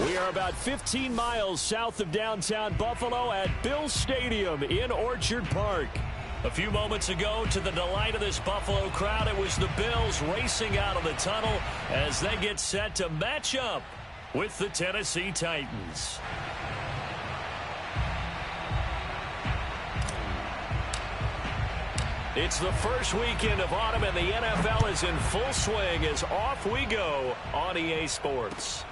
We are about 15 miles south of downtown Buffalo at Bills Stadium in Orchard Park. A few moments ago, to the delight of this Buffalo crowd, it was the Bills racing out of the tunnel as they get set to match up with the Tennessee Titans. It's the first weekend of autumn, and the NFL is in full swing as off we go on EA Sports.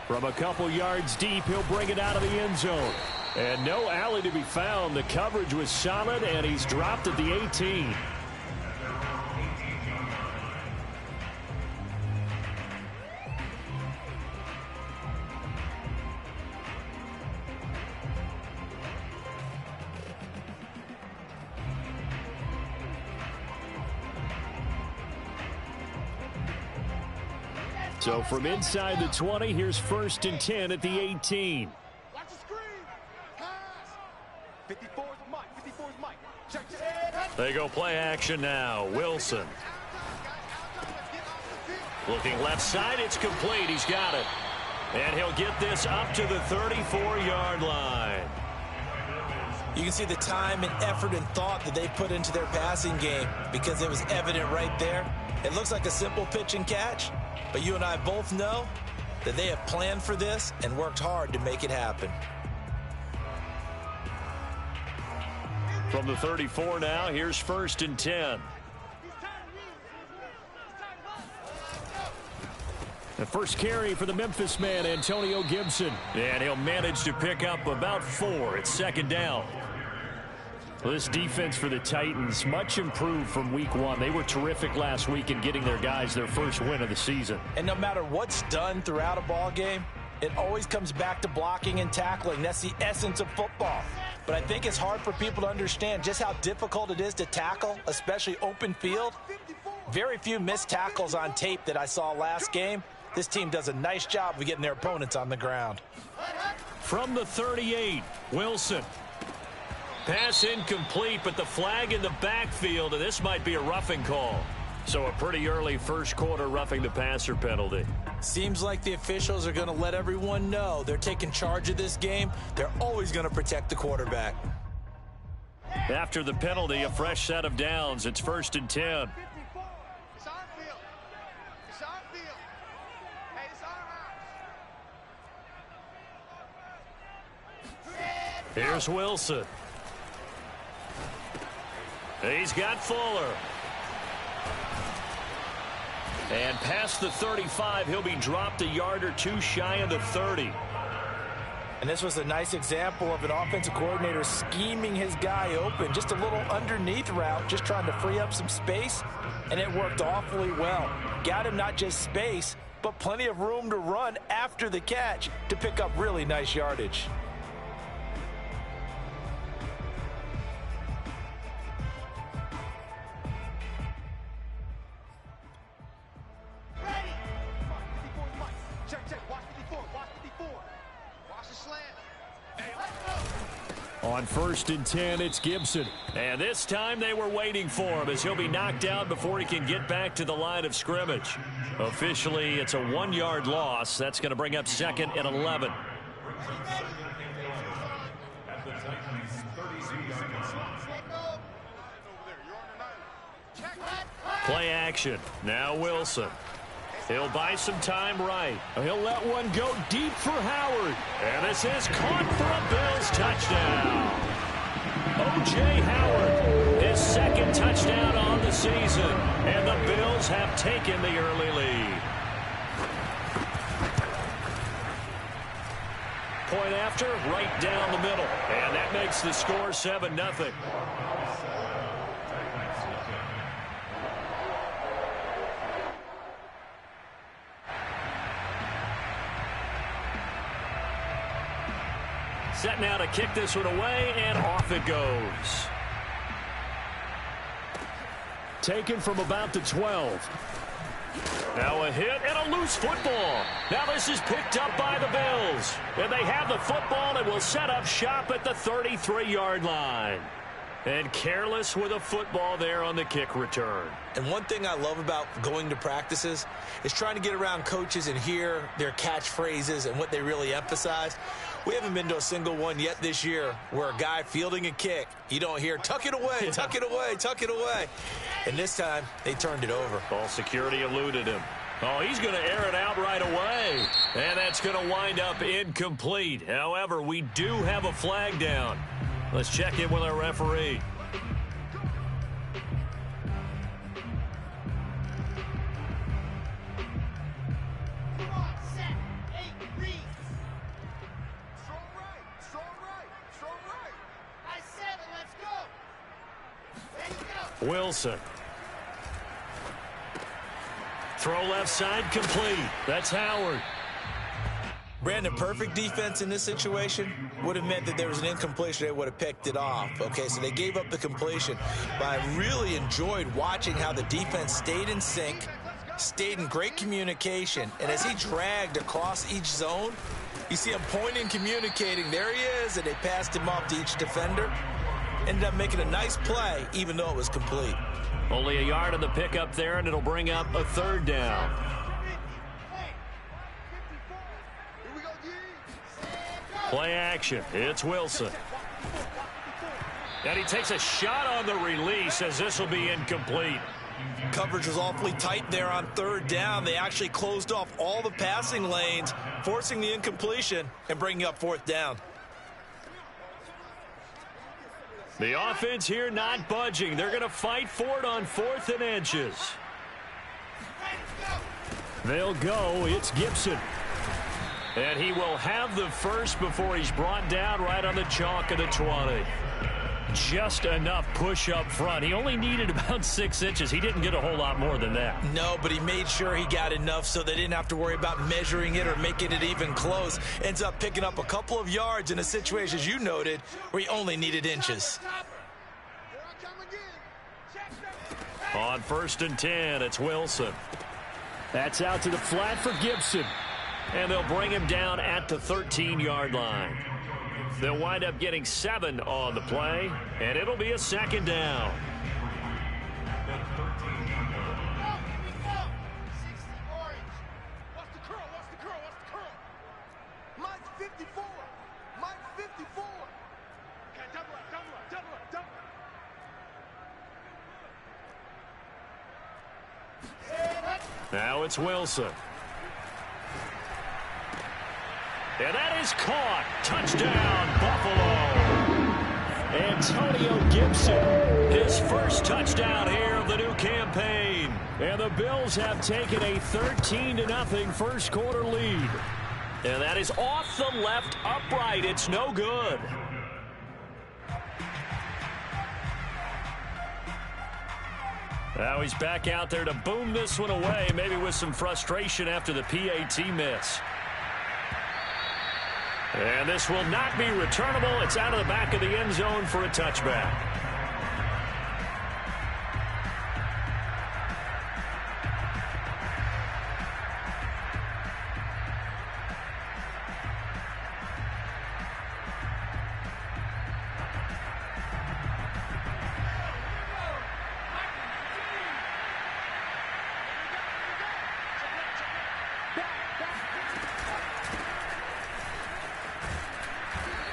From a couple yards deep, he'll bring it out of the end zone. And no alley to be found. The coverage was solid, and he's dropped at the 18. So from inside the 20, here's 1st and 10 at the 18. Watch the screen. Pass. 54 is Mike. 54 is Mike. Check the head. They go play action now. Wilson. Looking left side. It's complete. He's got it. And he'll get this up to the 34-yard line. You can see the time and effort and thought that they put into their passing game because it was evident right there. It looks like a simple pitch and catch, but you and I both know that they have planned for this and worked hard to make it happen. From the 34 now, here's 1st and 10. The first carry for the Memphis man, Antonio Gibson. And he'll manage to pick up about 4 at 2nd down. Well, this defense for the Titans, much improved from week 1. They were terrific last week in getting their guys their first win of the season. And no matter what's done throughout a ball game, it always comes back to blocking and tackling. That's the essence of football. But I think it's hard for people to understand just how difficult it is to tackle, especially open field. Very few missed tackles on tape that I saw last game. This team does a nice job of getting their opponents on the ground. From the 38, Wilson. Pass incomplete, but the flag in the backfield, and this might be a roughing call. So a pretty early first quarter roughing the passer penalty. Seems like the officials are going to let everyone know they're taking charge of this game. They're always going to protect the quarterback. After the penalty, a fresh set of downs. It's 1st and 10. It's on field. It's on field. Hey, it's on house. Here's Wilson. He's got Fuller. And past the 35, he'll be dropped a yard or 2 shy of the 30. And this was a nice example of an offensive coordinator scheming his guy open. Just a little underneath route, just trying to free up some space. And it worked awfully well. Got him not just space, but plenty of room to run after the catch to pick up really nice yardage. On 1st and 10, it's Gibson. And this time they were waiting for him as he'll be knocked down before he can get back to the line of scrimmage. Officially, it's a 1-yard loss. That's going to bring up 2nd and 11. Play action. Now Wilson. He'll buy some time right. He'll let one go deep for Howard. And this is caught for a Bills touchdown. O.J. Howard, his 2nd touchdown on the season. And the Bills have taken the early lead. Point after, right down the middle. And that makes the score 7-0. Set now to kick this one away, and off it goes. Taken from about the 12. Now a hit and a loose football. Now this is picked up by the Bills. And they have the football and will set up shop at the 33-yard line. And careless with a football there on the kick return. And one thing I love about going to practices is trying to get around coaches and hear their catchphrases and what they really emphasize. We haven't been to a single one yet this year where a guy fielding a kick, you don't hear, tuck it away, tuck it away, tuck it away. And this time, they turned it over. Ball security eluded him. Oh, he's going to air it out right away. And that's going to wind up incomplete. However, we do have a flag down. Let's check in with our referee. Wilson. Throw left side complete. That's Howard. Brandon, perfect defense in this situation would have meant that there was an incompletion. They would have picked it off. Okay, so they gave up the completion. But I really enjoyed watching how the defense stayed in sync, stayed in great communication. And as he dragged across each zone, you see him pointing, communicating. There he is, and they passed him off to each defender. Ended up making a nice play, even though it was complete. Only a yard on the pickup there, and it'll bring up a third down. Play action. It's Wilson. And he takes a shot on the release as this will be incomplete. Coverage was awfully tight there on third down. They actually closed off all the passing lanes, forcing the incompletion and bringing up fourth down. The offense here not budging. They're going to fight for it on 4th and inches. They'll go. It's Gibson. And he will have the first before he's brought down right on the chalk of the 20. Just enough push up front. He only needed about 6 inches. He didn't get a whole lot more than that. No, but he made sure he got enough so they didn't have to worry about measuring it or making it even close. Ends up picking up a couple of yards in a situation, as you noted, where he only needed inches. On 1st and 10, it's Wilson. That's out to the flat for Gibson. And they'll bring him down at the 13-yard line. They'll wind up getting 7 on the play, and it'll be a second down. Now it's Wilson. And that is caught. Touchdown, Buffalo. Antonio Gibson, his first touchdown here of the new campaign. And the Bills have taken a 13-0 first quarter lead. And that is off the left upright. It's no good. Now he's back out there to boom this one away, maybe with some frustration after the PAT miss. And this will not be returnable. It's out of the back of the end zone for a touchback.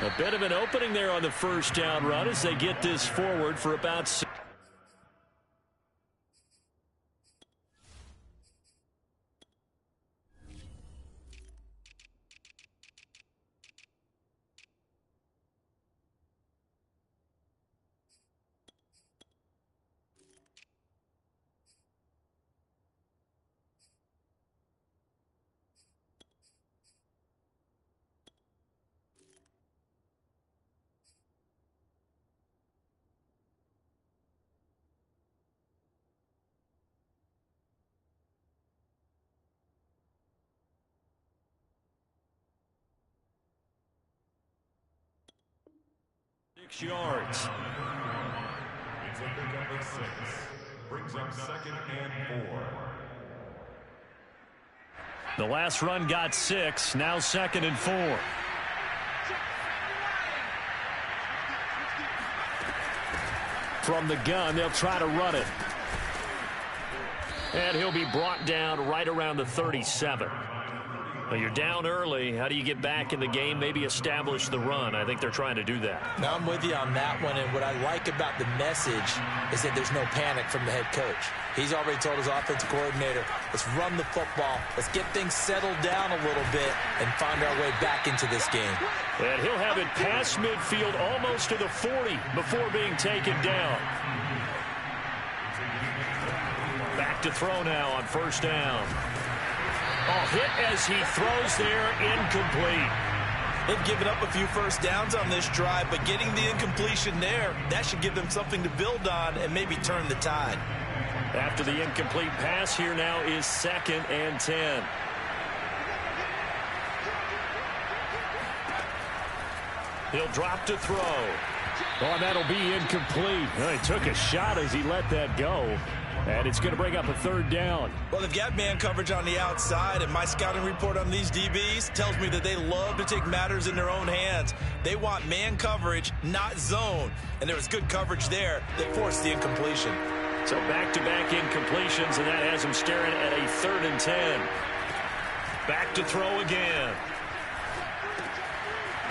A bit of an opening there on the first down run as they get this forward for about 6. Yards. It's a pickup of 6. Brings up 2nd and 4. The last run got 6. Now 2nd and 4. From the gun, they'll try to run it. And he'll be brought down right around the 37. Well, you're down early. How do you get back in the game, maybe establish the run? I think they're trying to do that. Now, I'm with you on that one, and what I like about the message is that there's no panic from the head coach. He's already told his offensive coordinator, let's run the football, let's get things settled down a little bit and find our way back into this game. And he'll have it past midfield almost to the 40 before being taken down. Back to throw now on first down. Oh, hit as he throws there, incomplete. They've given up a few first downs on this drive, but getting the incompletion there, that should give them something to build on and maybe turn the tide. After the incomplete pass, here now is 2nd and 10. He'll drop to throw. Oh, that'll be incomplete. He took a shot as he let that go. And it's going to bring up a 3rd down. Well, they've got man coverage on the outside, and my scouting report on these DBs tells me that they love to take matters in their own hands. They want man coverage, not zone. And there was good coverage there that forced the incompletion. So back-to-back incompletions, and that has him staring at a 3rd and 10. Back to throw again.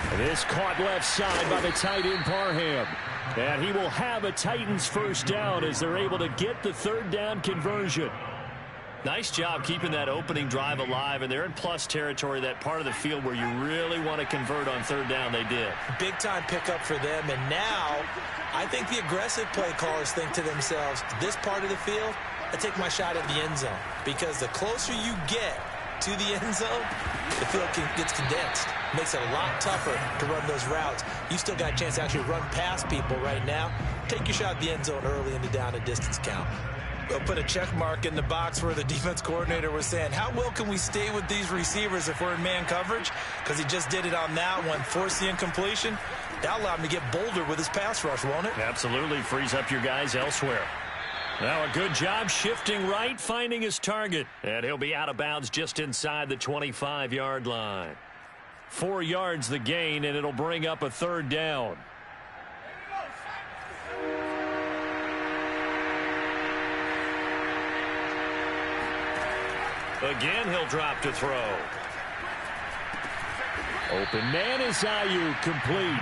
And this caught left side by the tight end Parham. And he will have a Titans first down as they're able to get the 3rd down conversion. Nice job keeping that opening drive alive, and they're in plus territory, that part of the field where you really want to convert on 3rd down. They did. Big-time pickup for them, and now I think the aggressive play callers think to themselves, this part of the field, I take my shot at the end zone, because the closer you get to the end zone, the field gets condensed. Makes it a lot tougher to run those routes. You still got a chance to actually run past people right now. Take your shot at the end zone early in the down and distance count. They'll put a check mark in the box where the defense coordinator was saying, how well can we stay with these receivers if we're in man coverage? Because he just did it on that one, forced the incompletion. That'll allow him to get bolder with his pass rush, won't it? Absolutely. Frees up your guys elsewhere. Now a good job shifting right, finding his target. And he'll be out of bounds just inside the 25-yard line. 4 yards the gain, and it'll bring up a 3rd down. Again, he'll drop to throw. Open man is Aiyuk, complete.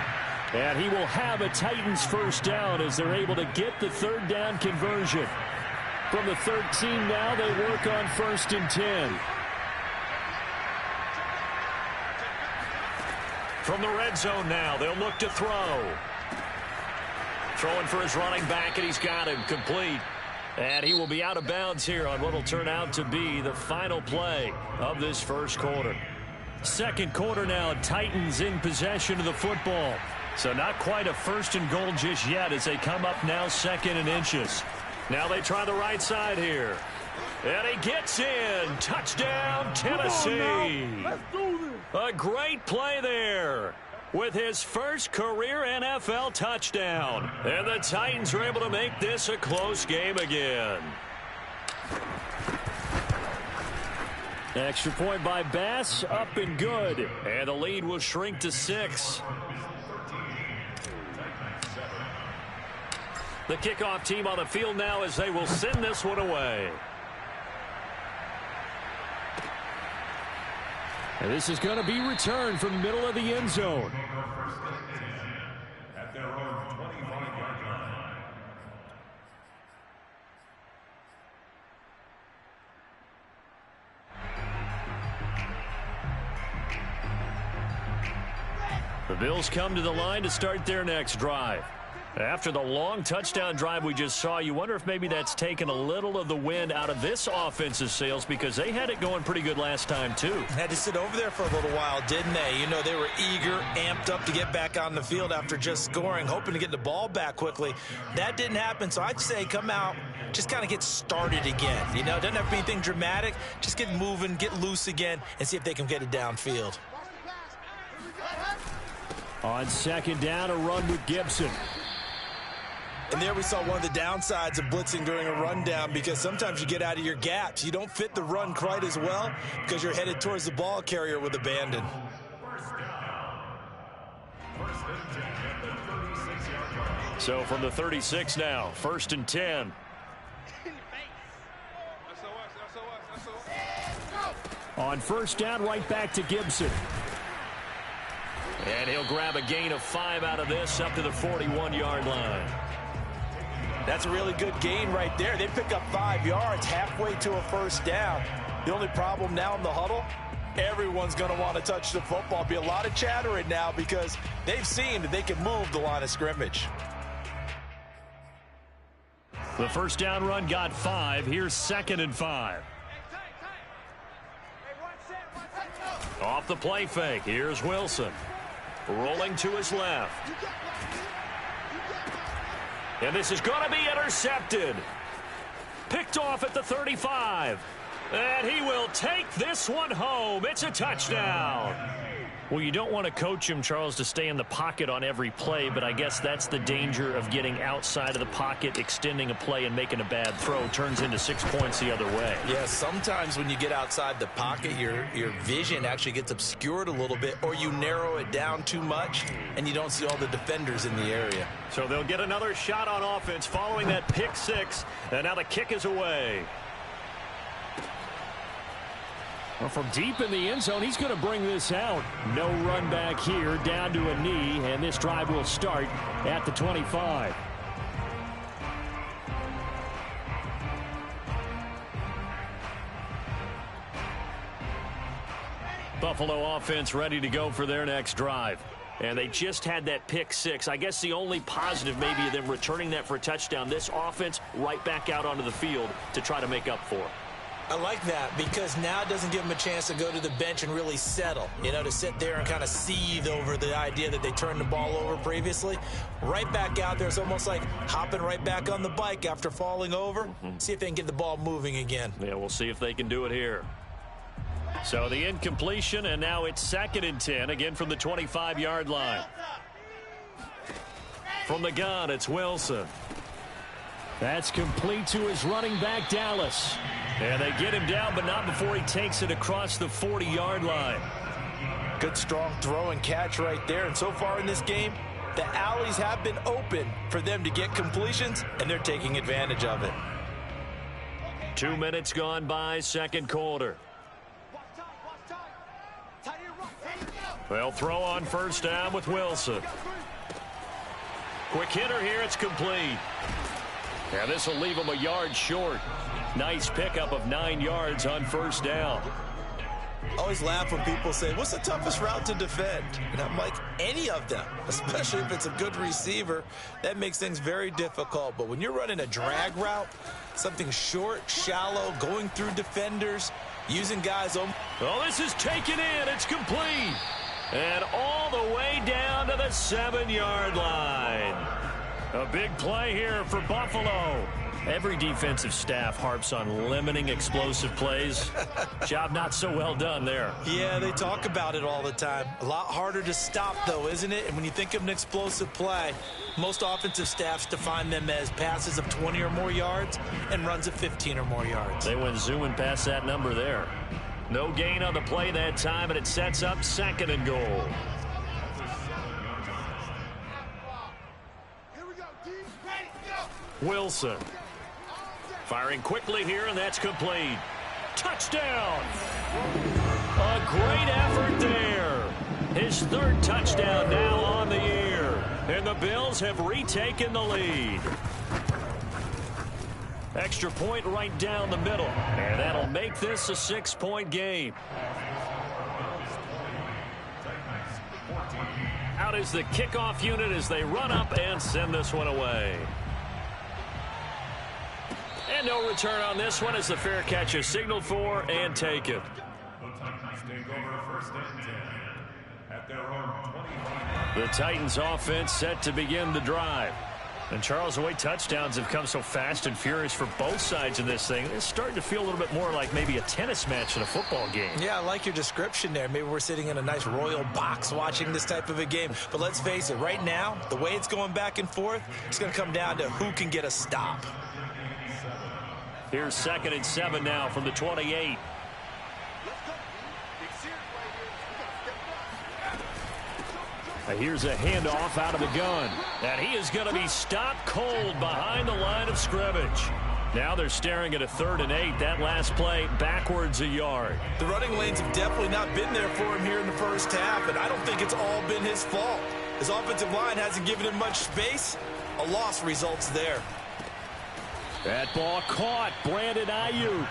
And he will have a Titans first down as they're able to get the 3rd down conversion. From the 13 now, they work on 1st and 10. From the red zone now, they'll look to throw. Throwing for his running back, and he's got him complete. And he will be out of bounds here on what will turn out to be the final play of this first quarter. Second quarter now, Titans in possession of the football. So not quite a 1st and goal just yet as they come up now 2nd and inches. Now they try the right side here. And he gets in. Touchdown, Tennessee. Let's do this. A great play there with his first career NFL touchdown. And the Titans are able to make this a close game again. Extra point by Bass, up and good. And the lead will shrink to 6. The kickoff team on the field now as they will send this one away. And this is going to be returned from the middle of the end zone. At their own 25-yard line. The Bills come to the line to start their next drive. After the long touchdown drive we just saw, you wonder if maybe that's taken a little of the wind out of this offensive sails, because they had it going pretty good last time too. Had to sit over there for a little while, didn't they? You know, they were eager, amped up to get back on the field after just scoring, hoping to get the ball back quickly. That didn't happen, so I'd say come out, just kind of get started again. You know, it doesn't have to be anything dramatic. Just get moving, get loose again, and see if they can get it downfield. On 2nd down, a run with Gibson. And there we saw one of the downsides of blitzing during a rundown, because sometimes you get out of your gaps. You don't fit the run quite as well because you're headed towards the ball carrier with abandon. First down. First and 10 at the 36-yard line. So from the 36 now, 1st and 10. On 1st down, right back to Gibson. And he'll grab a gain of 5 out of this up to the 41-yard line. That's a really good gain right there. They pick up 5 yards halfway to a 1st down. The only problem now in the huddle, everyone's going to want to touch the football. Be a lot of chattering now because they've seen that they can move the line of scrimmage. The 1st down run got 5. Here's 2nd and 5. Off the play fake. Here's Wilson. Rolling to his left. And this is going to be intercepted. Picked off at the 35. And he will take this one home. It's a touchdown. Well, you don't want to coach him, Charles, to stay in the pocket on every play, but I guess that's the danger of getting outside of the pocket, extending a play, and making a bad throw. Turns into 6 points the other way. Yeah, sometimes when you get outside the pocket, your vision actually gets obscured a little bit, or you narrow it down too much, and you don't see all the defenders in the area. So they'll get another shot on offense following that pick 6, and now the kick is away. Well, from deep in the end zone, he's going to bring this out. No run back here, down to a knee, and this drive will start at the 25. Buffalo offense ready to go for their next drive. And they just had that pick 6. I guess the only positive maybe of them returning that for a touchdown. This offense right back out onto the field to try to make up for it. I like that because now it doesn't give them a chance to go to the bench and really settle, to sit there and kind of seethe over the idea that they turned the ball over previously. Right back out there, it's almost like hopping right back on the bike after falling over. See if they can get the ball moving again. Yeah, we'll see if they can do it here. So the incompletion, and now it's 2nd and 10, again from the 25-yard line. From the gun, it's Wilson. That's complete to his running back, Dallas. And they get him down, but not before he takes it across the 40-yard line. Good, strong throw and catch right there. And so far in this game, the alleys have been open for them to get completions, and they're taking advantage of it. 2 minutes gone by, 2nd quarter. They'll throw on 1st down with Wilson. Quick hitter here, it's complete. And this will leave him a yard short. Nice pickup of 9 yards on 1st down. I always laugh when people say, what's the toughest route to defend? And I'm like, any of them, especially if it's a good receiver. That makes things very difficult. But when you're running a drag route, something short, shallow, going through defenders, using guys on. Well, this is taken in. It's complete. And all the way down to the 7-yard line. A big play here for Buffalo. Every defensive staff harps on limiting explosive plays. Job not so well done there. Yeah, they talk about it all the time. A lot harder to stop, though, isn't it? And when you think of an explosive play, most offensive staffs define them as passes of 20 or more yards and runs of 15 or more yards. They went zooming past that number there. No gain on the play that time, and it sets up 2nd and goal. Wilson. Firing quickly here, and that's complete. Touchdown! A great effort there. His 3rd touchdown now on the year. And the Bills have retaken the lead. Extra point right down the middle. And that'll make this a 6-point game. Out is the kickoff unit as they run up and send this one away. And no return on this one as the fair catch is signaled for and taken. The Titans offense set to begin the drive. And Charles, the way touchdowns have come so fast and furious for both sides of this thing, it's starting to feel a little bit more like maybe a tennis match in a football game. Yeah, I like your description there. Maybe we're sitting in a nice royal box watching this type of a game. But let's face it, right now, the way it's going back and forth, it's going to come down to who can get a stop. Here's 2nd and 7 now from the 28. Here's a handoff out of the gun. And he is going to be stopped cold behind the line of scrimmage. Now they're staring at a 3rd and 8. That last play backwards a yard. The running lanes have definitely not been there for him here in the first half, and I don't think it's all been his fault. His offensive line hasn't given him much space. A loss results there. That ball caught. Brandon Ayuk.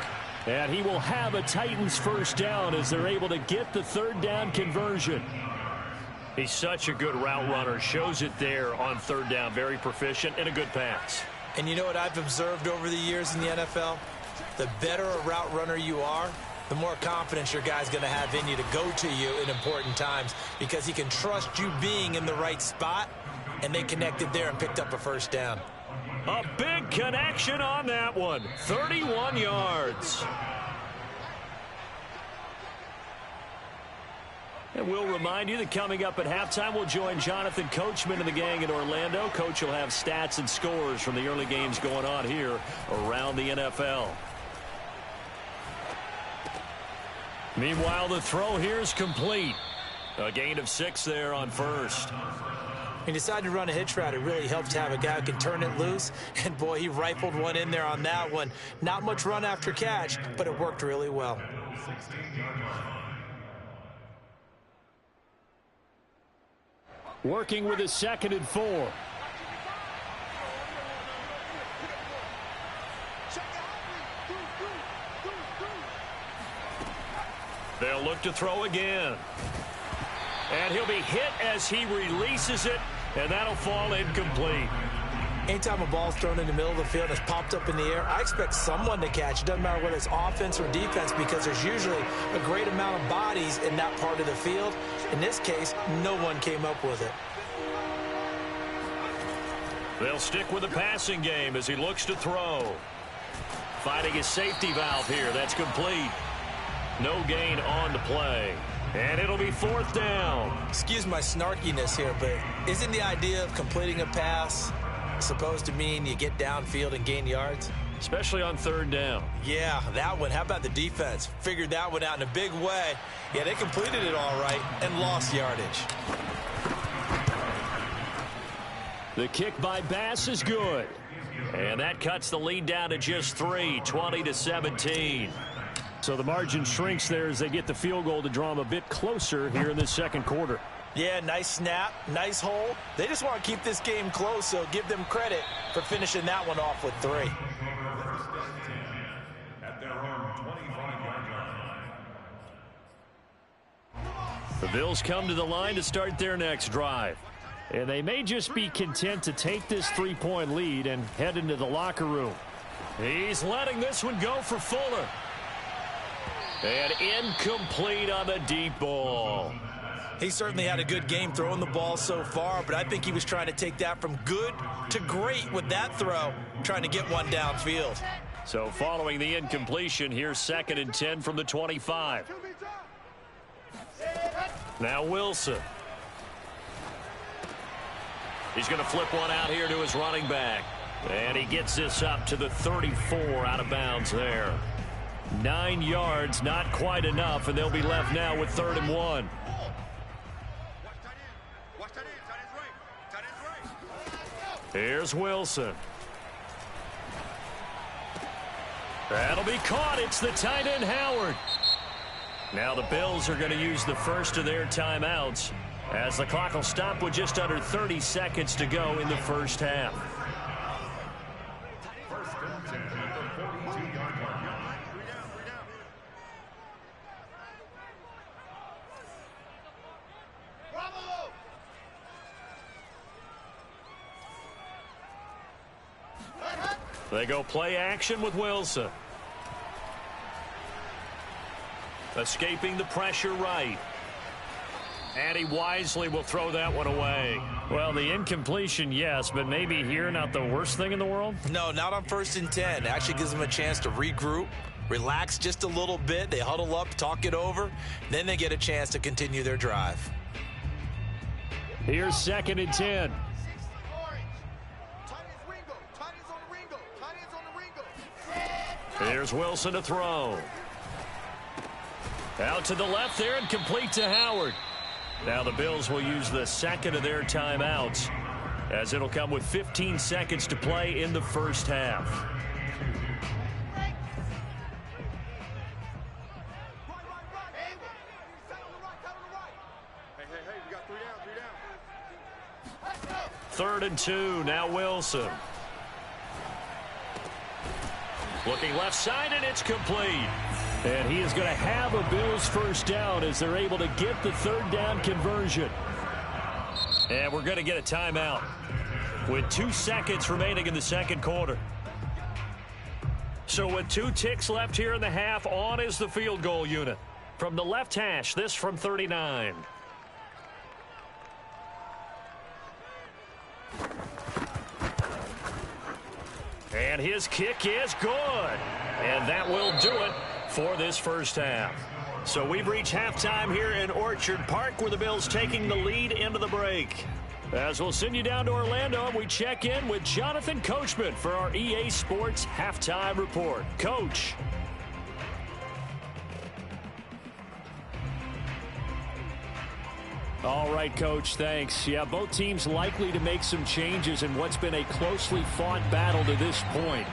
And he will have a Titans first down as they're able to get the 3rd down conversion. He's such a good route runner. Shows it there on 3rd down. Very proficient and a good pass. And you know what I've observed over the years in the NFL? The better a route runner you are, the more confidence your guy's going to have in you to go to you in important times because he can trust you being in the right spot, and they connected there and picked up a first down. A big connection on that one. 31 yards. And we'll remind you that coming up at halftime, we'll join Jonathan Coachman and the gang in Orlando. Coach will have stats and scores from the early games going on here around the NFL. Meanwhile, the throw here is complete. A gain of 6 there on first. He decided to run a hitch route. It really helps to have a guy who can turn it loose. And, boy, he rifled one in there on that one. Not much run after catch, but it worked really well. Working with a 2nd and 4. They'll look to throw again. And he'll be hit as he releases it, and that'll fall incomplete. Anytime a ball's thrown in the middle of the field and it's popped up in the air, I expect someone to catch. It doesn't matter whether it's offense or defense because there's usually a great amount of bodies in that part of the field. In this case, no one came up with it. They'll stick with the passing game as he looks to throw. Finding his safety valve here. That's complete. No gain on the play. And it'll be 4th down. Excuse my snarkiness here, but isn't the idea of completing a pass supposed to mean you get downfield and gain yards? Especially on 3rd down. Yeah, that one. How about the defense? Figured that one out in a big way. Yeah, they completed it all right and lost yardage. The kick by Bass is good. And that cuts the lead down to just 3, 20-17. So the margin shrinks there as they get the field goal to draw them a bit closer here in this 2nd quarter. Yeah, nice snap, nice hold. They just want to keep this game close, so give them credit for finishing that one off with 3. At their own 25-yard line. The Bills come to the line to start their next drive. And they may just be content to take this 3-point lead and head into the locker room. He's letting this one go for Fuller. And incomplete on the deep ball. He certainly had a good game throwing the ball so far, but I think he was trying to take that from good to great with that throw, trying to get one downfield. So following the incompletion, here's 2nd and 10 from the 25. Now Wilson. He's going to flip one out here to his running back. And he gets this up to the 34 out of bounds there. 9 yards, not quite enough, and they'll be left now with 3rd and 1. Here's Wilson. That'll be caught. It's the tight end, Howard. Now the Bills are going to use the first of their timeouts as the clock will stop with just under 30 seconds to go in the first half. First and 10 at the 42-yard line. They go play action with Wilson. Escaping the pressure right. And he wisely will throw that one away. Well, the incompletion, yes, but maybe here not the worst thing in the world? No, not on 1st and 10. It actually gives them a chance to regroup, relax just a little bit. They huddle up, talk it over. Then they get a chance to continue their drive. Here's 2nd and 10. Here's Wilson to throw. Out to the left there and complete to Howard. Now the Bills will use the second of their timeouts, as it'll come with 15 seconds to play in the first half. Third and 2, now Wilson. Looking left side, and it's complete. And he is going to have a Bills first down as they're able to get the third down conversion. And we're going to get a timeout with 2 seconds remaining in the second quarter. So with 2 ticks left here in the half, on is the field goal unit. From the left hash, this from 39. And his kick is good. And that will do it for this first half. So we've reached halftime here in Orchard Park, where the Bills taking the lead into the break. As we'll send you down to Orlando, and we check in with Jonathan Coachman for our EA Sports Halftime Report. Coach. All right, Coach, thanks. Yeah, both teams likely to make some changes in what's been a closely fought battle to this point.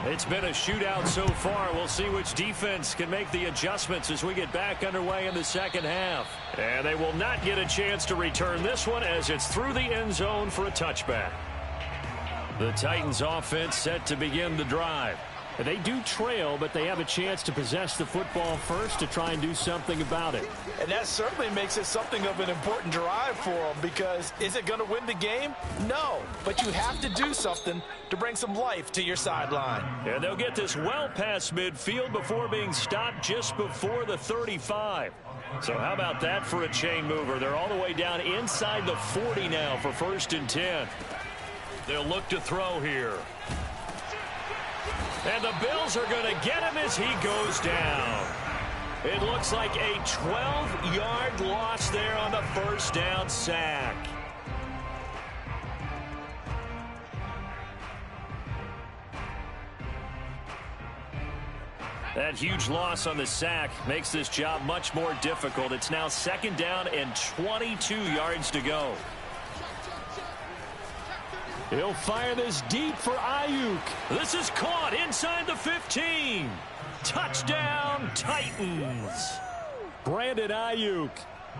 It's been a shootout so far. We'll see which defense can make the adjustments as we get back underway in the second half. And they will not get a chance to return this one, as it's through the end zone for a touchback. The Titans offense set to begin the drive. They do trail, but they have a chance to possess the football first to try and do something about it. And that certainly makes it something of an important drive for them, because is it going to win the game? No, but you have to do something to bring some life to your sideline. And they'll get this well past midfield before being stopped just before the 35. So how about that for a chain mover? They're all the way down inside the 40 now for 1st and 10. They'll look to throw here. And the Bills are going to get him as he goes down. It looks like a 12-yard loss there on the first down sack. That huge loss on the sack makes this job much more difficult. It's now 2nd down and 22 yards to go. He'll fire this deep for Ayuk. This is caught inside the 15. Touchdown, Titans. Brandon Ayuk,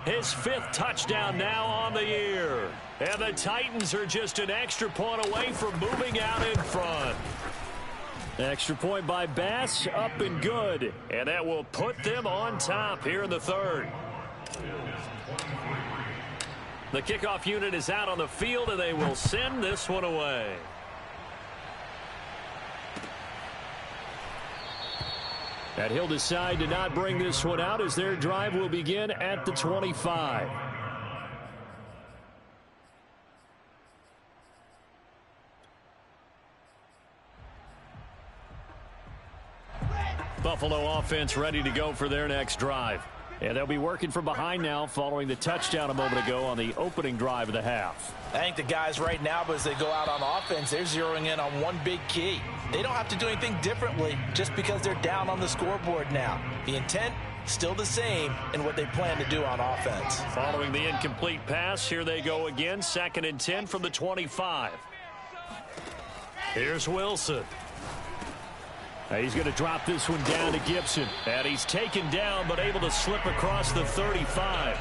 his 5th touchdown now on the year. And the Titans are just an extra point away from moving out in front. Extra point by Bass, up and good. And that will put them on top here in the 3rd. The kickoff unit is out on the field, and they will send this one away. And he'll decide to not bring this one out, as their drive will begin at the 25. Buffalo offense ready to go for their next drive. And they'll be working from behind now following the touchdown a moment ago on the opening drive of the half. I think the guys right now, but as they go out on offense, they're zeroing in on one big key. They don't have to do anything differently just because they're down on the scoreboard now. The intent, still the same in what they plan to do on offense. Following the incomplete pass, here they go again. 2nd and 10 from the 25. Here's Wilson. He's going to drop this one down to Gibson. And he's taken down, but able to slip across the 35.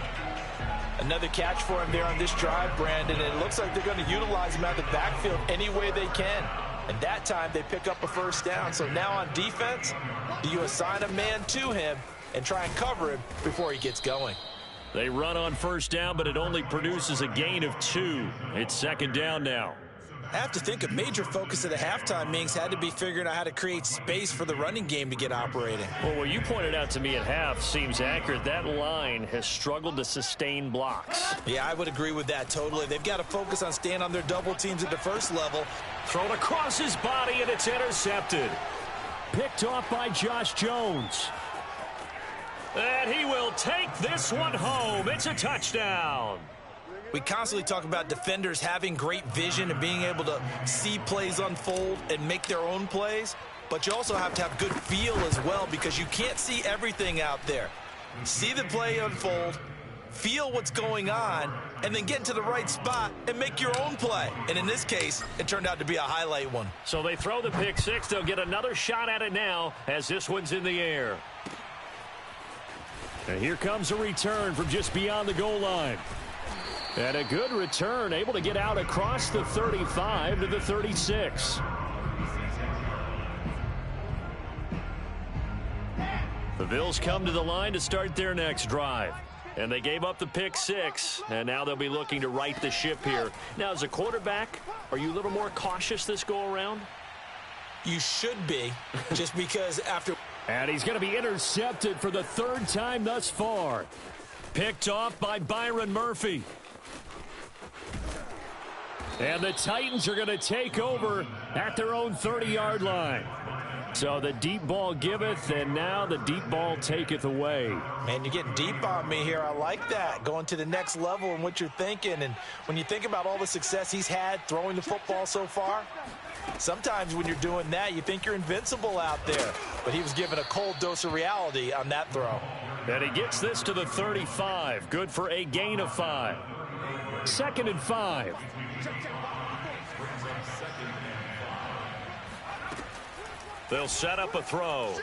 Another catch for him there on this drive, Brandon. And it looks like they're going to utilize him out of the backfield any way they can. And that time they pick up a first down. So now on defense, do you assign a man to him and try and cover him before he gets going? They run on first down, but it only produces a gain of 2. It's 2nd down now. I have to think a major focus of the halftime meetings had to be figuring out how to create space for the running game to get operating. Well, what you pointed out to me at half seems accurate. That line has struggled to sustain blocks. Yeah, I would agree with that totally. They've got to focus on staying on their double teams at the first level. Thrown across his body, and it's intercepted. Picked off by Josh Jones. And he will take this one home. It's a touchdown. We constantly talk about defenders having great vision and being able to see plays unfold and make their own plays. But you also have to have good feel as well, because you can't see everything out there. See the play unfold, feel what's going on, and then get into the right spot and make your own play. And in this case, it turned out to be a highlight one. So they throw the pick six. They'll get another shot at it now as this one's in the air. And here comes a return from just beyond the goal line. And a good return, able to get out across the 35 to the 36. The Bills come to the line to start their next drive. And they gave up the pick six, and now they'll be looking to right the ship here. Now, as a quarterback, are you a little more cautious this go-around? You should be, just because after... And he's going to be intercepted for the third time thus far. Picked off by Byron Murphy. And the Titans are going to take over at their own 30-yard line. So the deep ball giveth, and now the deep ball taketh away. Man, you're getting deep on me here. I like that. Going to the next level in what you're thinking. And when you think about all the success he's had throwing the football so far, sometimes when you're doing that, you think you're invincible out there. But he was given a cold dose of reality on that throw. And he gets this to the 35. Good for a gain of 5. 2nd and 5. They'll set up a throw.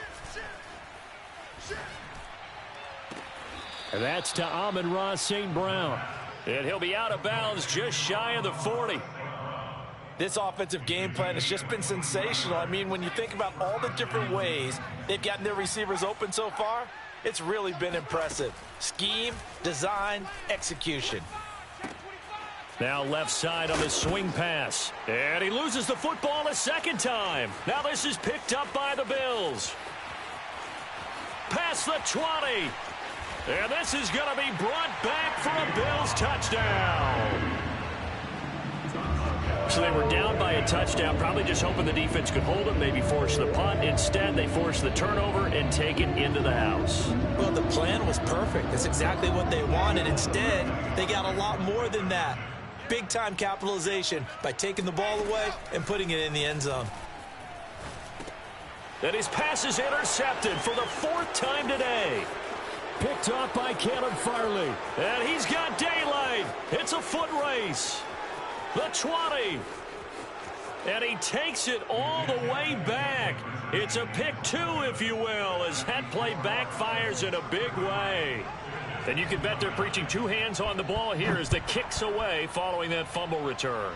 And that's to Amon-Ra St. Brown. And he'll be out of bounds just shy of the 40. This offensive game plan has just been sensational. I mean, when you think about all the different ways they've gotten their receivers open so far, it's really been impressive. Scheme, design, execution. Now left side on the swing pass. And he loses the football a second time. Now this is picked up by the Bills. Past the 20. And this is going to be brought back for a Bills touchdown. So they were down by a touchdown, probably just hoping the defense could hold them, maybe force the punt. Instead, they force the turnover and take it into the house. Well, the plan was perfect. That's exactly what they wanted. Instead, they got a lot more than that. Big-time capitalization by taking the ball away and putting it in the end zone. And his pass is intercepted for the 4th time today. Picked off by Caleb Farley. And he's got daylight. It's a foot race. The 20. And he takes it all the way back. It's a pick 2, if you will, as that play backfires in a big way. And you can bet they're preaching 2 hands on the ball here as the kick's away following that fumble return.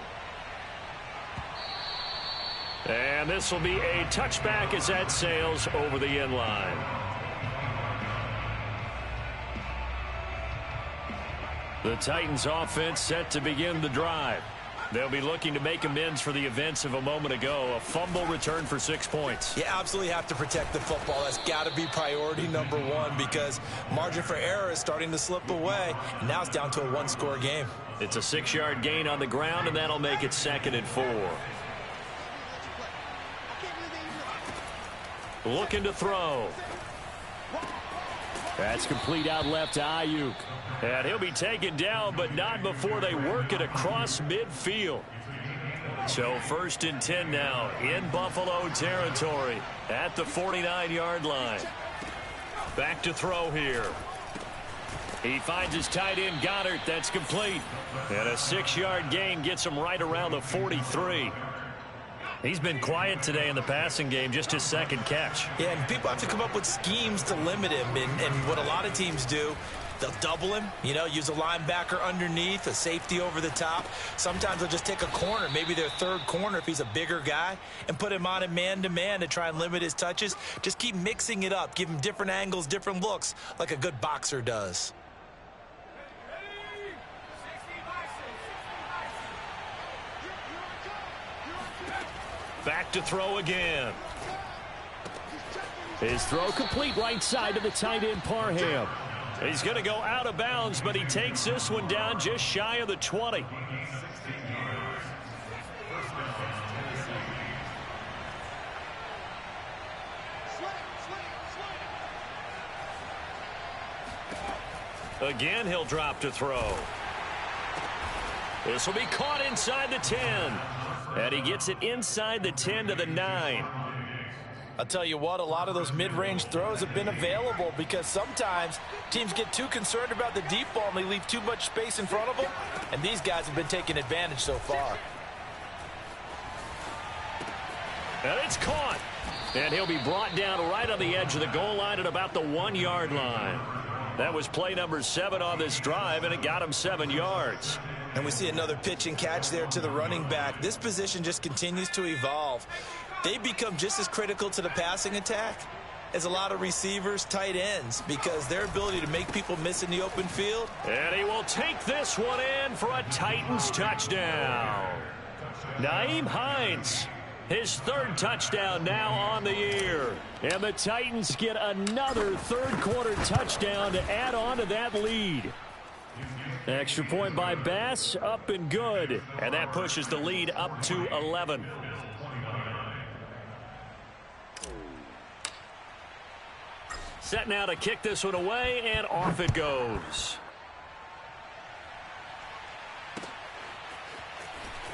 And this will be a touchback as that sails over the end line. The Titans offense set to begin the drive. They'll be looking to make amends for the events of a moment ago. A fumble return for 6 points. You absolutely have to protect the football. That's got to be priority number 1 because margin for error is starting to slip away. And now it's down to a 1-score game. It's a 6-yard gain on the ground, and that'll make it 2nd and 4. Looking to throw. That's complete out left to Ayuk. And he'll be taken down, but not before they work it across midfield. So 1st and 10 now in Buffalo territory at the 49-yard line. Back to throw here. He finds his tight end Goddard. That's complete. And a 6-yard gain gets him right around the 43. He's been quiet today in the passing game, just his 2nd catch. Yeah, and people have to come up with schemes to limit him. And what a lot of teams do, they'll double him, use a linebacker underneath, a safety over the top. Sometimes they'll just take a corner, maybe their 3rd corner if he's a bigger guy, and put him on a man-to-man to try and limit his touches. Just keep mixing it up, give him different angles, different looks, like a good boxer does. Back to throw again. His throw complete right side to the tight end Parham. He's going to go out of bounds, but he takes this one down just shy of the 20. Again, he'll drop to throw. This will be caught inside the 10. And he gets it inside the 10 to the 9. I'll tell you what, a lot of those mid-range throws have been available because sometimes teams get too concerned about the deep ball and they leave too much space in front of them, and these guys have been taking advantage so far. And it's caught. And he'll be brought down right on the edge of the goal line at about the 1-yard line. That was play number 7 on this drive, and it got him 7 yards. And we see another pitch and catch there to the running back. This position just continues to evolve. They become just as critical to the passing attack as a lot of receivers, tight ends, because their ability to make people miss in the open field. And he will take this one in for a Titans touchdown. Nyheim Hines, his 3rd touchdown now on the year. And the Titans get another 3rd quarter touchdown to add on to that lead. Extra point by Bass, up and good. And that pushes the lead up to 11. Set now to kick this one away, and off it goes.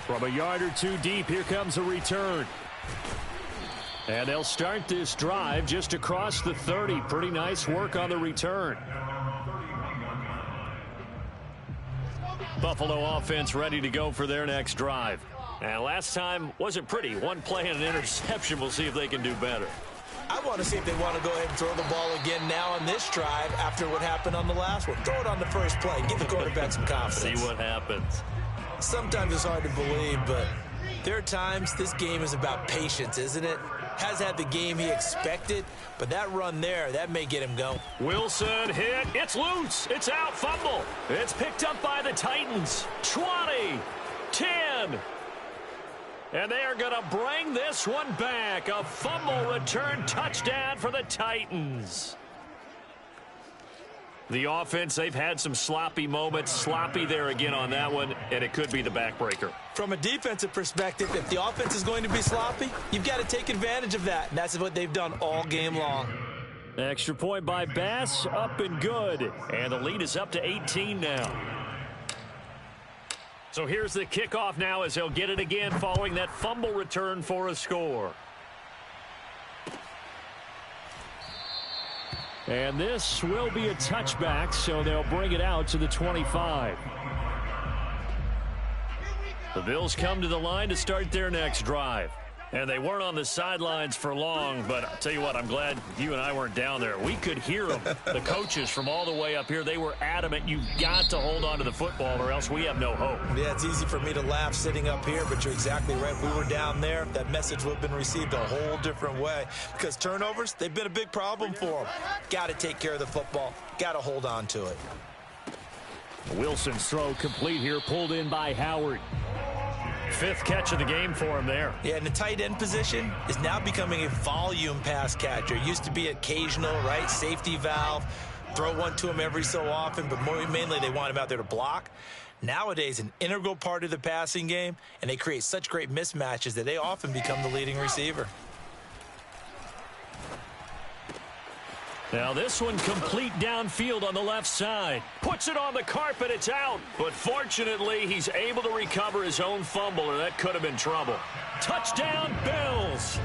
From a yard or 2 deep, here comes a return. And they'll start this drive just across the 30. Pretty nice work on the return. Buffalo offense ready to go for their next drive. And last time wasn't pretty. 1 play and an interception. We'll see if they can do better. I want to see if they want to go ahead and throw the ball again now on this drive after what happened on the last one. Throw it on the first play and give the quarterback some confidence. See what happens. Sometimes it's hard to believe, but there are times this game is about patience, isn't it? Has had the game he expected, but that run there, that may get him going. Wilson hit. It's loose. It's out. Fumble. It's picked up by the Titans. 20, 10. And they are going to bring this one back. A fumble return touchdown for the Titans. The offense, they've had some sloppy moments. Sloppy there again on that one, and it could be the backbreaker. From a defensive perspective, if the offense is going to be sloppy, you've got to take advantage of that. And that's what they've done all game long. Extra point by Bass, up and good. And the lead is up to 18 now. So here's the kickoff now as they'll get it again following that fumble return for a score. And this will be a touchback, so they'll bring it out to the 25. The Bills come to the line to start their next drive. And they weren't on the sidelines for long, but I'll tell you what, I'm glad you and I weren't down there. We could hear them. The coaches from all the way up here, they were adamant. You've got to hold on to the football or else we have no hope. Yeah, it's easy for me to laugh sitting up here, but you're exactly right. If we were down there, that message would have been received a whole different way. Because turnovers, they've been a big problem for them. Got to take care of the football. Got to hold on to it. Wilson's throw complete here, pulled in by Howard. 5th catch of the game for him there. Yeah, and the tight end position is now becoming a volume pass catcher. It used to be occasional, right? Safety valve. Throw one to him every so often, but mainly they want him out there to block. Nowadays, an integral part of the passing game, and they create such great mismatches that they often become the leading receiver. Now this one complete downfield on the left side. Puts it on the carpet, it's out. But fortunately, he's able to recover his own fumble, or that could have been trouble. Touchdown, Bills.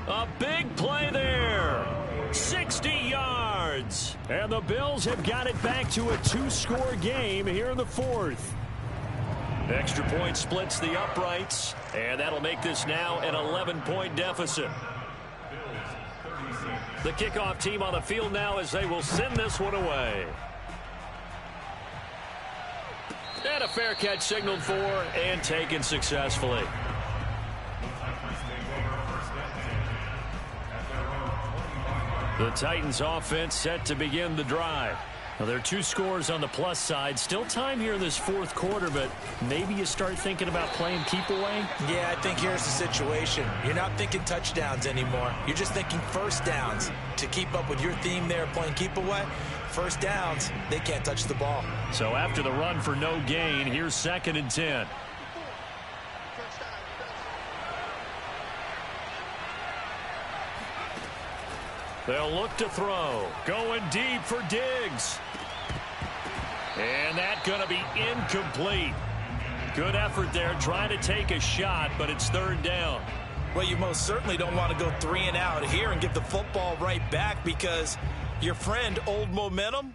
A big play there. 60 yards. And the Bills have got it back to a 2-score game here in the 4th. Extra point splits the uprights, and that'll make this now an 11-point deficit. The kickoff team on the field now as they will send this one away. And a fair catch signaled for and taken successfully. The Titans offense set to begin the drive. Now, there are 2 scores on the plus side. Still time here in this 4th quarter, but maybe you start thinking about playing keep away? Yeah, I think here's the situation. You're not thinking touchdowns anymore. You're just thinking first downs. To keep up with your theme there, playing keep away, first downs, they can't touch the ball. So after the run for no gain, here's 2nd and 10. They'll look to throw. Going deep for Diggs. And that's going to be incomplete. Good effort there trying to take a shot, but it's 3rd down. Well, you most certainly don't want to go 3 and out here and give the football right back, because your friend, Old Momentum,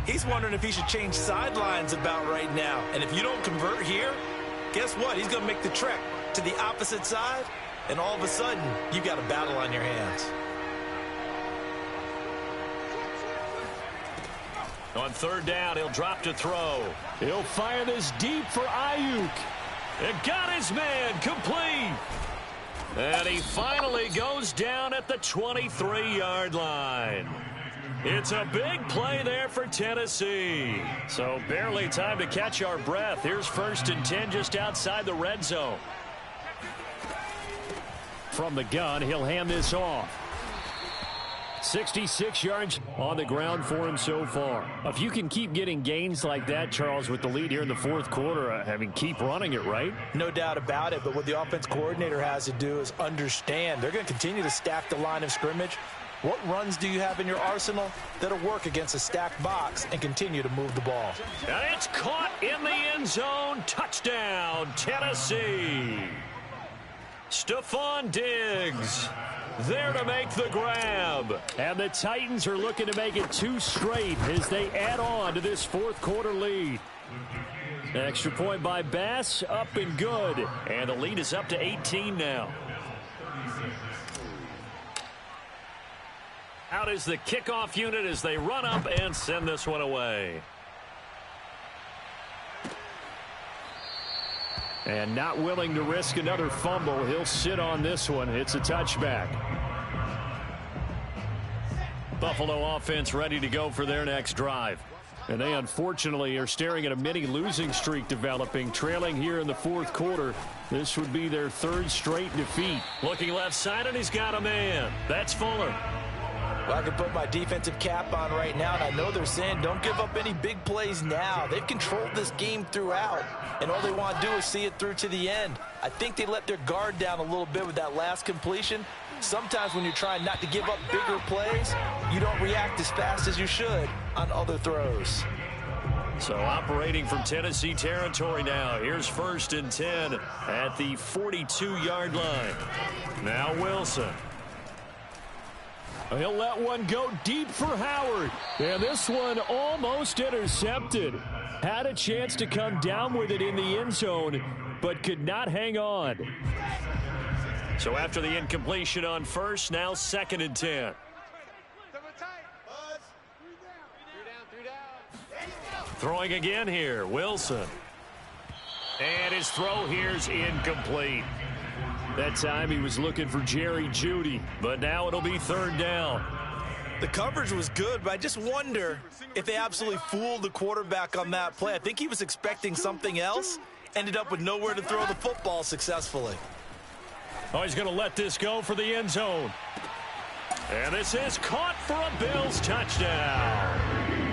he's wondering if he should change sidelines about right now. And if you don't convert here, guess what? He's going to make the trek to the opposite side, and all of a sudden, you got a battle on your hands. On third down, he'll drop to throw. He'll fire this deep for Ayuk. It got his man complete. And he finally goes down at the 23-yard line. It's a big play there for Tennessee. So barely time to catch our breath. Here's 1st and 10 just outside the red zone. From the gun, he'll hand this off. 66 yards on the ground for him so far. If you can keep getting gains like that, Charles, with the lead here in the 4th quarter, I mean, keep running it, right? No doubt about it, but what the offense coordinator has to do is understand they're going to continue to stack the line of scrimmage. What runs do you have in your arsenal that'll work against a stacked box and continue to move the ball? And it's caught in the end zone. Touchdown, Tennessee. Stephon Diggs there to make the grab. And the Titans are looking to make it 2 straight as they add on to this 4th quarter lead. Extra point by Bass, up and good. And the lead is up to 18 now. Out is the kickoff unit as they run up and send this one away. And not willing to risk another fumble, he'll sit on this one. It's a touchback. Buffalo offense ready to go for their next drive. And they unfortunately are staring at a mini losing streak developing, trailing here in the 4th quarter. This would be their 3rd straight defeat. Looking left side, and he's got a man. That's Fuller. Well, I can put my defensive cap on right now, and I know they're saying don't give up any big plays now. They've controlled this game throughout, and all they want to do is see it through to the end. I think they let their guard down a little bit with that last completion. Sometimes when you're trying not to give up bigger plays, you don't react as fast as you should on other throws. So operating from Tennessee territory now. Here's 1st and 10 at the 42-yard line. Now Wilson. He'll let one go deep for Howard. And this one almost intercepted. Had a chance to come down with it in the end zone, but could not hang on. So after the incompletion on 1st, now 2nd and 10. Throwing again here, Wilson. And his throw here's incomplete. That time he was looking for Jerry Jeudy, but now it'll be 3rd down. The coverage was good, but I just wonder if they absolutely fooled the quarterback on that play. I think he was expecting something else, ended up with nowhere to throw the football successfully. Oh, he's going to let this go for the end zone. And this is caught for a Bills touchdown.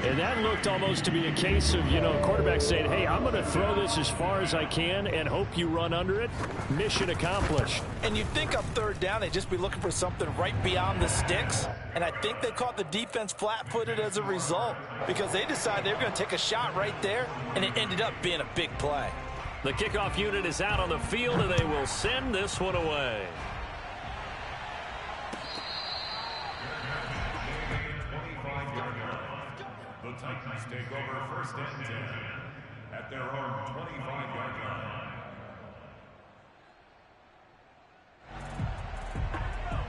And that looked almost to be a case of, quarterback saying, hey, I'm going to throw this as far as I can and hope you run under it. Mission accomplished. And you'd think on 3rd down they'd just be looking for something right beyond the sticks. And I think they caught the defense flat-footed as a result, because they decided they were going to take a shot right there, and it ended up being a big play. The kickoff unit is out on the field, and they will send this one away. The Titans take over 1st and 10 at their own 25-yard line.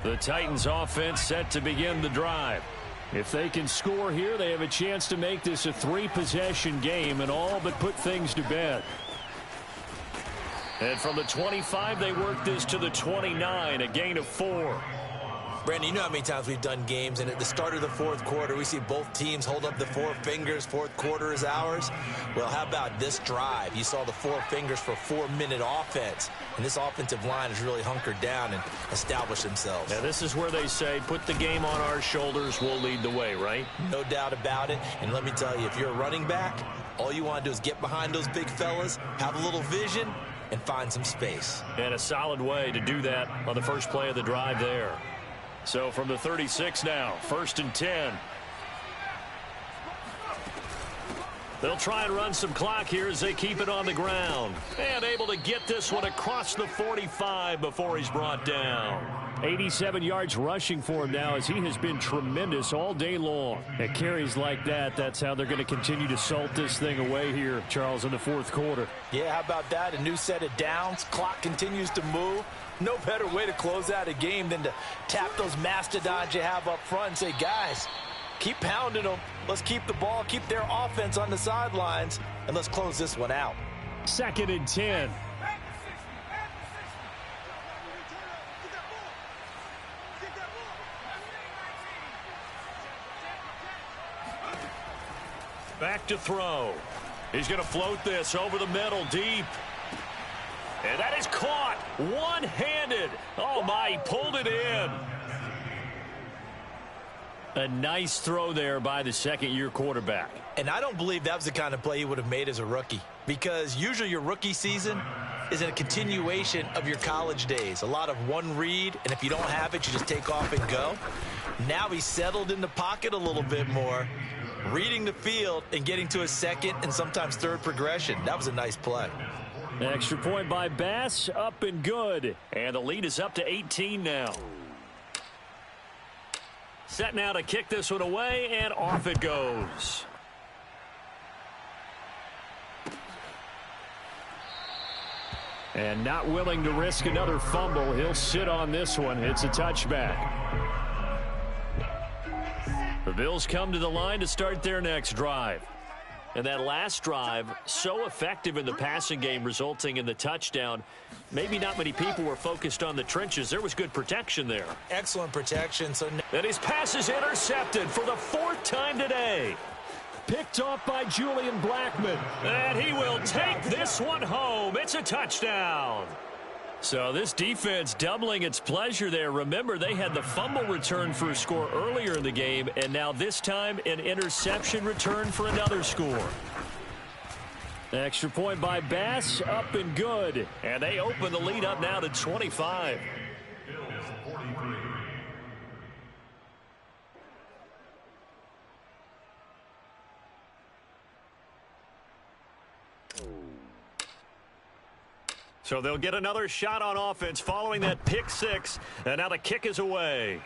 The Titans offense set to begin the drive. If they can score here, they have a chance to make this a 3-possession game and all but put things to bed. And from the 25, they work this to the 29, a gain of 4. Brandon, you know how many times we've done games, and at the start of the 4th quarter, we see both teams hold up the 4 fingers, 4th quarter is ours. Well, how about this drive? You saw the 4 fingers for 4-minute offense, and this offensive line has really hunkered down and established themselves. Now, this is where they say, put the game on our shoulders, we'll lead the way, right? No doubt about it, and let me tell you, if you're a running back, all you want to do is get behind those big fellas, have a little vision, and find some space. And a solid way to do that on the first play of the drive there. So from the 36 now, 1st and 10. They'll try and run some clock here as they keep it on the ground. And able to get this one across the 45 before he's brought down. 87 yards rushing for him now as he has been tremendous all day long. At carries like that, that's how they're going to continue to salt this thing away here, Charles, in the fourth quarter. Yeah, how about that? A new set of downs. Clock continues to move. No better way to close out a game than to tap those mastodons you have up front and say, guys, keep pounding them. Let's keep the ball, keep their offense on the sidelines, and let's close this one out. 2nd and 10. Back to throw. He's going to float this over the middle deep. And that is caught one-handed. Oh, my, he pulled it in. A nice throw there by the second-year quarterback. And I don't believe that was the kind of play he would have made as a rookie, because usually your rookie season is a continuation of your college days. A lot of one read, and if you don't have it, you just take off and go. Now he's settled in the pocket a little bit more, reading the field and getting to a second and sometimes third progression. That was a nice play. Extra point by Bass, up and good. And the lead is up to 18 now. Set now to kick this one away, and off it goes. And not willing to risk another fumble. He'll sit on this one. It's a touchback. The Bills come to the line to start their next drive. And that last drive, so effective in the passing game, resulting in the touchdown. Maybe not many people were focused on the trenches. There was good protection there. Excellent protection. And his pass is intercepted for the 4th time today. Picked off by Julian Blackmon. And he will take this one home. It's a touchdown. So this defense doubling its pleasure there. Remember, they had the fumble return for a score earlier in the game, and now this time an interception return for another score. Extra point by Bass, up and good. And they open the lead up now to 25. So they'll get another shot on offense following that pick six. And now the kick is away.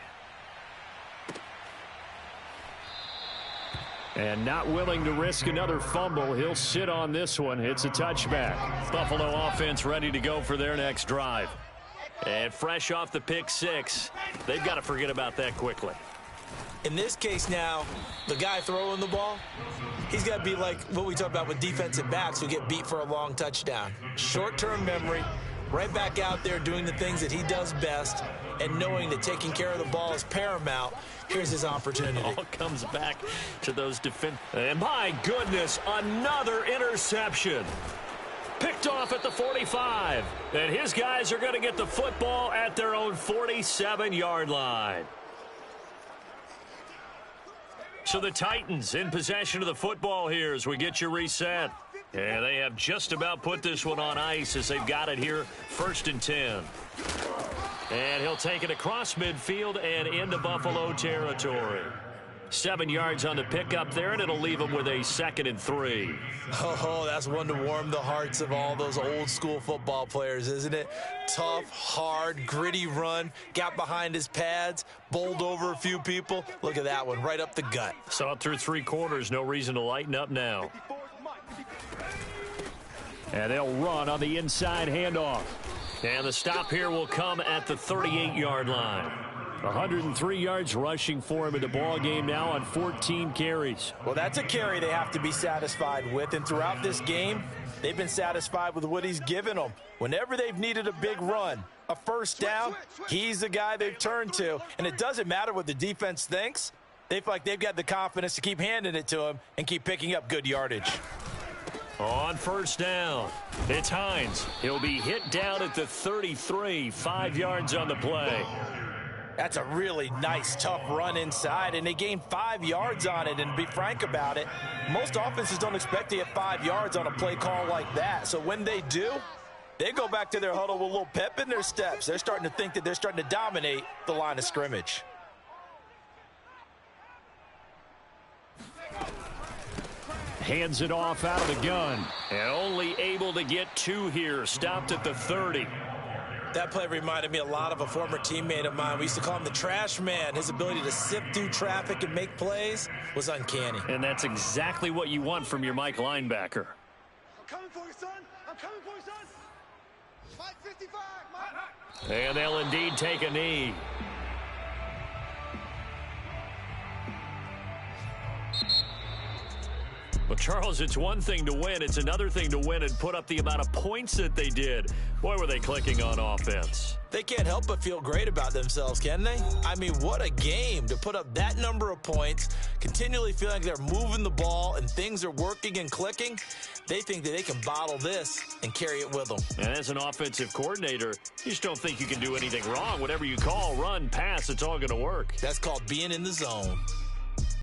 And not willing to risk another fumble. He'll sit on this one. It's a touchback. Buffalo offense ready to go for their next drive. And fresh off the pick six, they've got to forget about that quickly. In this case now, the guy throwing the ball, he's got to be like what we talk about with defensive backs who get beat for a long touchdown. Short-term memory, right back out there doing the things that he does best, and knowing that taking care of the ball is paramount. Here's his opportunity. It all comes back to those defense. And my goodness, another interception. Picked off at the 45. And his guys are going to get the football at their own 47-yard line. So the Titans in possession of the football here as we get you reset. And they have just about put this one on ice as they've got it here, 1st and 10. And he'll take it across midfield and into Buffalo territory. 7 yards on the pickup there, and it'll leave him with a 2nd and 3. Oh, that's one to warm the hearts of all those old school football players, isn't it? Tough, hard, gritty run, got behind his pads, bowled over a few people. Look at that one, right up the gut. Saw it through 3 quarters, no reason to lighten up now. And they'll run on the inside handoff. And the stop here will come at the 38-yard line. 103 yards rushing for him in the ball game now on 14 carries. Well, that's a carry they have to be satisfied with. And throughout this game, they've been satisfied with what he's given them. Whenever they've needed a big run, a first down, he's the guy they've turned to. And it doesn't matter what the defense thinks. They feel like they've got the confidence to keep handing it to him and keep picking up good yardage. On first down, it's Hines. He'll be hit down at the 33, 5 yards on the play. That's a really nice, tough run inside, and they gained 5 yards on it. And to be frank about it, most offenses don't expect to get 5 yards on a play call like that. So when they do, they go back to their huddle with a little pep in their steps. They're starting to think that they're starting to dominate the line of scrimmage. Hands it off out of the gun. And only able to get 2 here. Stopped at the 30. That play reminded me a lot of a former teammate of mine. We used to call him the trash man. His ability to sift through traffic and make plays was uncanny. And that's exactly what you want from your Mike linebacker. I'm coming for you, son. I'm coming for you, son. Mike 55, Mike. And they'll indeed take a knee. Well, Charles, it's one thing to win. It's another thing to win and put up the amount of points that they did. Boy, were they clicking on offense. They can't help but feel great about themselves, can they? I mean, what a game to put up that number of points, continually feeling like they're moving the ball and things are working and clicking. They think that they can bottle this and carry it with them. And as an offensive coordinator, you just don't think you can do anything wrong. Whatever you call, run, pass, it's all going to work. That's called being in the zone.